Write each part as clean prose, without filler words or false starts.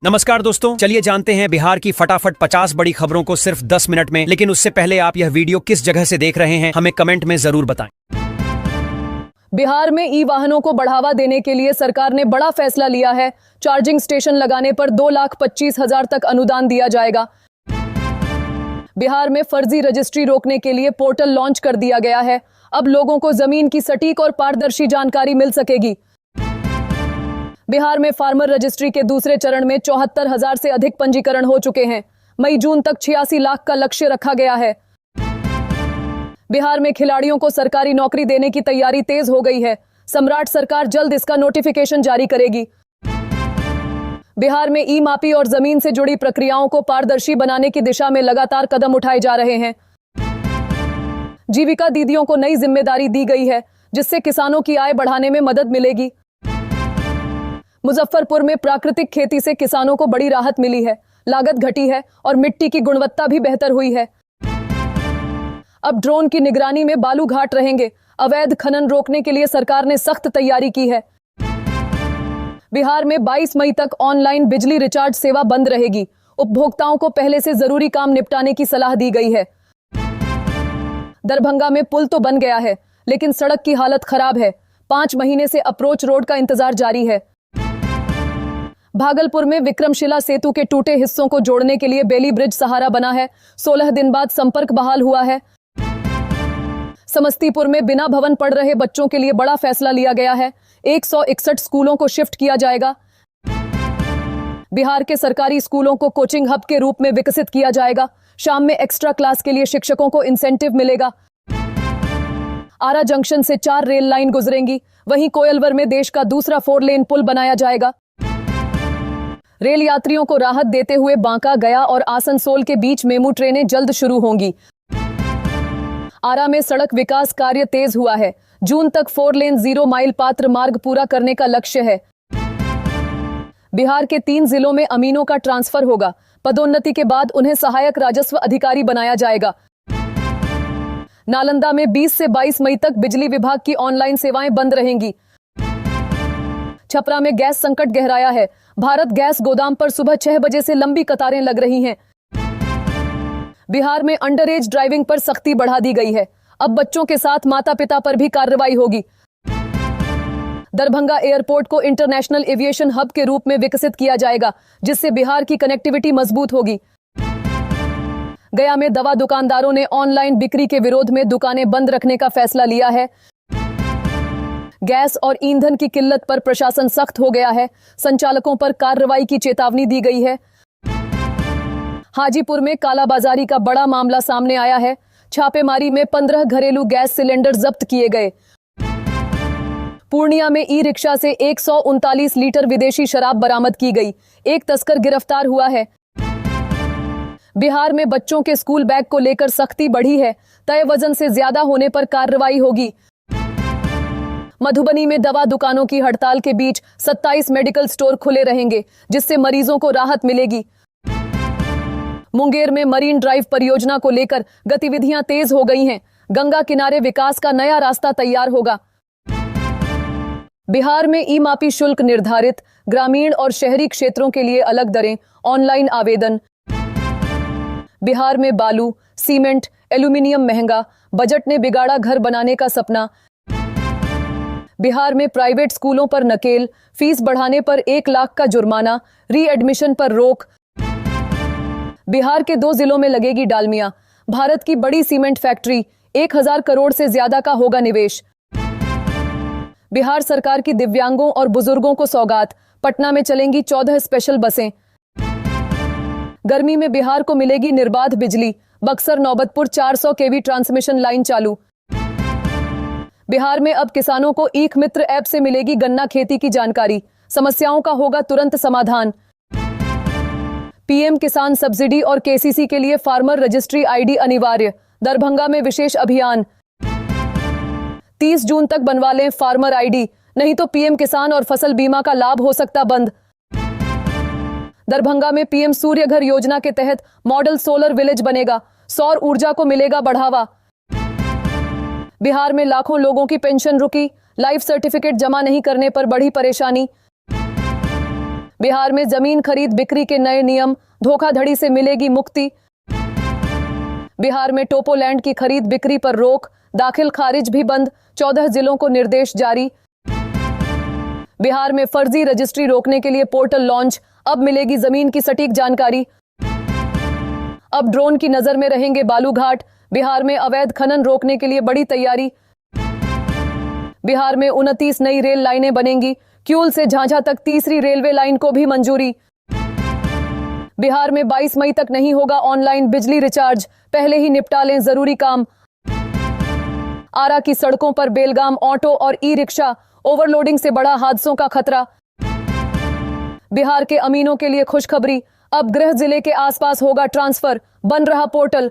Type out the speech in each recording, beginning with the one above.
नमस्कार दोस्तों, चलिए जानते हैं बिहार की फटाफट 50 बड़ी खबरों को सिर्फ 10 मिनट में। लेकिन उससे पहले आप यह वीडियो किस जगह से देख रहे हैं हमें कमेंट में जरूर बताएं। बिहार में ई वाहनों को बढ़ावा देने के लिए सरकार ने बड़ा फैसला लिया है। चार्जिंग स्टेशन लगाने पर 2,25,000 तक अनुदान दिया जाएगा। बिहार में फर्जी रजिस्ट्री रोकने के लिए पोर्टल लॉन्च कर दिया गया है। अब लोगों को जमीन की सटीक और पारदर्शी जानकारी मिल सकेगी। बिहार में फार्मर रजिस्ट्री के दूसरे चरण में 74,000 से अधिक पंजीकरण हो चुके हैं। मई जून तक 86 लाख का लक्ष्य रखा गया है। बिहार में खिलाड़ियों को सरकारी नौकरी देने की तैयारी तेज हो गई है। सम्राट सरकार जल्द इसका नोटिफिकेशन जारी करेगी। बिहार में ई मापी और जमीन से जुड़ी प्रक्रियाओं को पारदर्शी बनाने की दिशा में लगातार कदम उठाए जा रहे हैं। जीविका दीदियों को नई जिम्मेदारी दी गई है, जिससे किसानों की आय बढ़ाने में मदद मिलेगी। मुजफ्फरपुर में प्राकृतिक खेती से किसानों को बड़ी राहत मिली है। लागत घटी है और मिट्टी की गुणवत्ता भी बेहतर हुई है। अब ड्रोन की निगरानी में बालू घाट रहेंगे। अवैध खनन रोकने के लिए सरकार ने सख्त तैयारी की है। बिहार में 22 मई तक ऑनलाइन बिजली रिचार्ज सेवा बंद रहेगी। उपभोक्ताओं को पहले से जरूरी काम निपटाने की सलाह दी गई है। दरभंगा में पुल तो बन गया है, लेकिन सड़क की हालत खराब है। 5 महीने से अप्रोच रोड का इंतजार जारी है। भागलपुर में विक्रमशिला सेतु के टूटे हिस्सों को जोड़ने के लिए बेली ब्रिज सहारा बना है। 16 दिन बाद संपर्क बहाल हुआ है। समस्तीपुर में बिना भवन पढ़ रहे बच्चों के लिए बड़ा फैसला लिया गया है। 161 स्कूलों को शिफ्ट किया जाएगा। बिहार के सरकारी स्कूलों को कोचिंग हब के रूप में विकसित किया जाएगा। शाम में एक्स्ट्रा क्लास के लिए शिक्षकों को इंसेंटिव मिलेगा। आरा जंक्शन से 4 रेल लाइन गुजरेंगी। वहीं कोयलवर में देश का दूसरा 4 लेन पुल बनाया जाएगा। रेल यात्रियों को राहत देते हुए बांका, गया और आसनसोल के बीच मेमू ट्रेनें जल्द शुरू होंगी। आरा में सड़क विकास कार्य तेज हुआ है। जून तक 4 लेन 0 माइल पात्र मार्ग पूरा करने का लक्ष्य है। बिहार के 3 जिलों में अमीनों का ट्रांसफर होगा। पदोन्नति के बाद उन्हें सहायक राजस्व अधिकारी बनाया जाएगा। नालंदा में 20 से 22 मई तक बिजली विभाग की ऑनलाइन सेवाएं बंद रहेंगी। छपरा में गैस संकट गहराया है। भारत गैस गोदाम पर सुबह 6 बजे से लंबी कतारें लग रही हैं। बिहार में अंडर एज ड्राइविंग पर सख्ती बढ़ा दी गई है। अब बच्चों के साथ माता पिता पर भी कार्रवाई होगी। दरभंगा एयरपोर्ट को इंटरनेशनल एविएशन हब के रूप में विकसित किया जाएगा, जिससे बिहार की कनेक्टिविटी मजबूत होगी। गया में दवा दुकानदारों ने ऑनलाइन बिक्री के विरोध में दुकानें बंद रखने का फैसला लिया है। गैस और ईंधन की किल्लत पर प्रशासन सख्त हो गया है। संचालकों पर कार्रवाई की चेतावनी दी गई है। हाजीपुर में कालाबाजारी का बड़ा मामला सामने आया है। छापेमारी में 15 घरेलू गैस सिलेंडर जब्त किए गए। पूर्णिया में ई रिक्शा से 139 लीटर विदेशी शराब बरामद की गई। एक तस्कर गिरफ्तार हुआ है। बिहार में बच्चों के स्कूल बैग को लेकर सख्ती बढ़ी है। तय वजन से ज्यादा होने पर कार्रवाई होगी। मधुबनी में दवा दुकानों की हड़ताल के बीच 27 मेडिकल स्टोर खुले रहेंगे, जिससे मरीजों को राहत मिलेगी। मुंगेर में मरीन ड्राइव परियोजना को लेकर गतिविधियां तेज हो गई हैं। गंगा किनारे विकास का नया रास्ता तैयार होगा। बिहार में ई मापी शुल्क निर्धारित। ग्रामीण और शहरी क्षेत्रों के लिए अलग दरें। ऑनलाइन आवेदन। बिहार में बालू, सीमेंट, एल्यूमिनियम महंगा। बजट ने बिगाड़ा घर बनाने का सपना। बिहार में प्राइवेट स्कूलों पर नकेल। फीस बढ़ाने पर 1 लाख का जुर्माना। री एडमिशन पर रोक। बिहार के 2 जिलों में लगेगी डालमिया। भारत की बड़ी सीमेंट फैक्ट्री। 1000 करोड़ से ज्यादा का होगा निवेश। बिहार सरकार की दिव्यांगों और बुजुर्गों को सौगात। पटना में चलेंगी 14 स्पेशल बसें। गर्मी में बिहार को मिलेगी निर्बाध बिजली। बक्सर नौबतपुर 400 केवी ट्रांसमिशन लाइन चालू। बिहार में अब किसानों को ईख मित्र ऐप से मिलेगी गन्ना खेती की जानकारी। समस्याओं का होगा तुरंत समाधान। पीएम किसान सब्सिडी और केसीसी के लिए फार्मर रजिस्ट्री आईडी अनिवार्य। दरभंगा में विशेष अभियान। 30 जून तक बनवा लें फार्मर आईडी, नहीं तो पीएम किसान और फसल बीमा का लाभ हो सकता बंद। दरभंगा में पीएम सूर्य घर योजना के तहत मॉडल सोलर विलेज बनेगा। सौर ऊर्जा को मिलेगा बढ़ावा। बिहार में लाखों लोगों की पेंशन रुकी। लाइफ सर्टिफिकेट जमा नहीं करने पर बढ़ी परेशानी। बिहार में जमीन खरीद बिक्री के नए नियम, धोखाधड़ी से मिलेगी मुक्ति। बिहार में टोपोलैंड की खरीद बिक्री पर रोक, दाखिल खारिज भी बंद, 14 जिलों को निर्देश जारी। बिहार में फर्जी रजिस्ट्री रोकने के लिए पोर्टल लॉन्च, अब मिलेगी जमीन की सटीक जानकारी। अब ड्रोन की नजर में रहेंगे बालूघाट, बिहार में अवैध खनन रोकने के लिए बड़ी तैयारी। बिहार में 29 नई रेल लाइनें बनेंगी, क्यूल से झांझा तक तीसरी रेलवे लाइन को भी मंजूरी। बिहार में 22 मई तक नहीं होगा ऑनलाइन बिजली रिचार्ज, पहले ही निपटा लें जरूरी काम। आरा की सड़कों पर बेलगाम, ऑटो और ई रिक्शा, ओवरलोडिंग से बड़ा हादसों का खतरा। बिहार के अमीनों के लिए खुशखबरी, अब गृह जिले के आसपास होगा ट्रांसफर, बन रहा पोर्टल।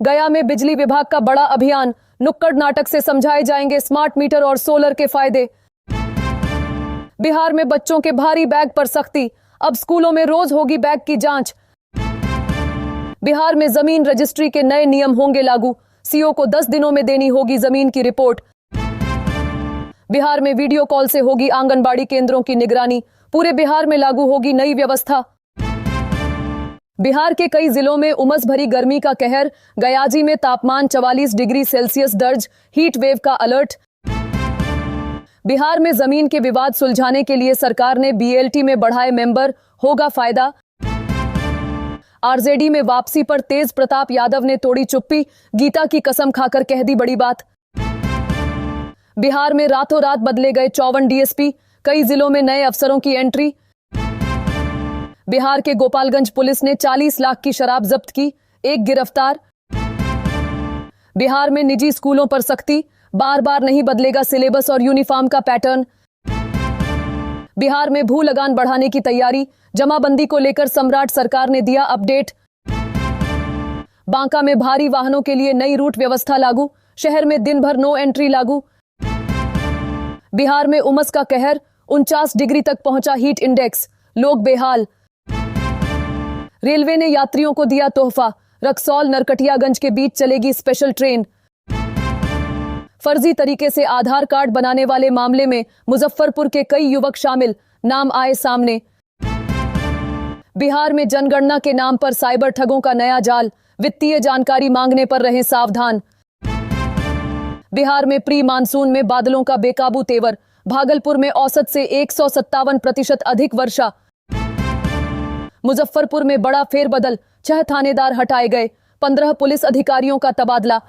गया में बिजली विभाग का बड़ा अभियान, नुक्कड़ नाटक से समझाए जाएंगे स्मार्ट मीटर और सोलर के फायदे। बिहार में बच्चों के भारी बैग पर सख्ती, अब स्कूलों में रोज होगी बैग की जांच। बिहार में जमीन रजिस्ट्री के नए नियम होंगे लागू, सीओ को 10 दिनों में देनी होगी जमीन की रिपोर्ट। बिहार में वीडियो कॉल से होगी आंगनबाड़ी केंद्रों की निगरानी, पूरे बिहार में लागू होगी नई व्यवस्था। बिहार के कई जिलों में उमस भरी गर्मी का कहर, गयाजी में तापमान 44 डिग्री सेल्सियस दर्ज, हीट वेव का अलर्ट। बिहार में जमीन के विवाद सुलझाने के लिए सरकार ने बीएलटी में बढ़ाए मेंबर, होगा फायदा। आरजेडी में वापसी पर तेज प्रताप यादव ने तोड़ी चुप्पी, गीता की कसम खाकर कह दी बड़ी बात। बिहार में रातों रात बदले गए 54 डीएसपी, कई जिलों में नए अफसरों की एंट्री। बिहार के गोपालगंज पुलिस ने 40 लाख की शराब जब्त की, एक गिरफ्तार। बिहार में निजी स्कूलों पर सख्ती, बार बार नहीं बदलेगा सिलेबस और यूनिफॉर्म का पैटर्न। बिहार में भू लगान बढ़ाने की तैयारी, जमाबंदी को लेकर सम्राट सरकार ने दिया अपडेट। बांका में भारी वाहनों के लिए नई रूट व्यवस्था लागू, शहर में दिन भर नो एंट्री लागू। बिहार में उमस का कहर, 49 डिग्री तक पहुंचा हीट इंडेक्स, लोग बेहाल। रेलवे ने यात्रियों को दिया तोहफा, रक्सौल नरकटियागंज के बीच चलेगी स्पेशल ट्रेन। फर्जी तरीके से आधार कार्ड बनाने वाले मामले में मुजफ्फरपुर के कई युवक शामिल, नाम आए सामने। बिहार में जनगणना के नाम पर साइबर ठगों का नया जाल, वित्तीय जानकारी मांगने पर रहें सावधान। बिहार में प्री मानसून में बादलों का बेकाबू तेवर, भागलपुर में औसत से 157% अधिक वर्षा। मुजफ्फरपुर में बड़ा फेरबदल, 6 थानेदार हटाए गए, 15 पुलिस अधिकारियों का तबादला।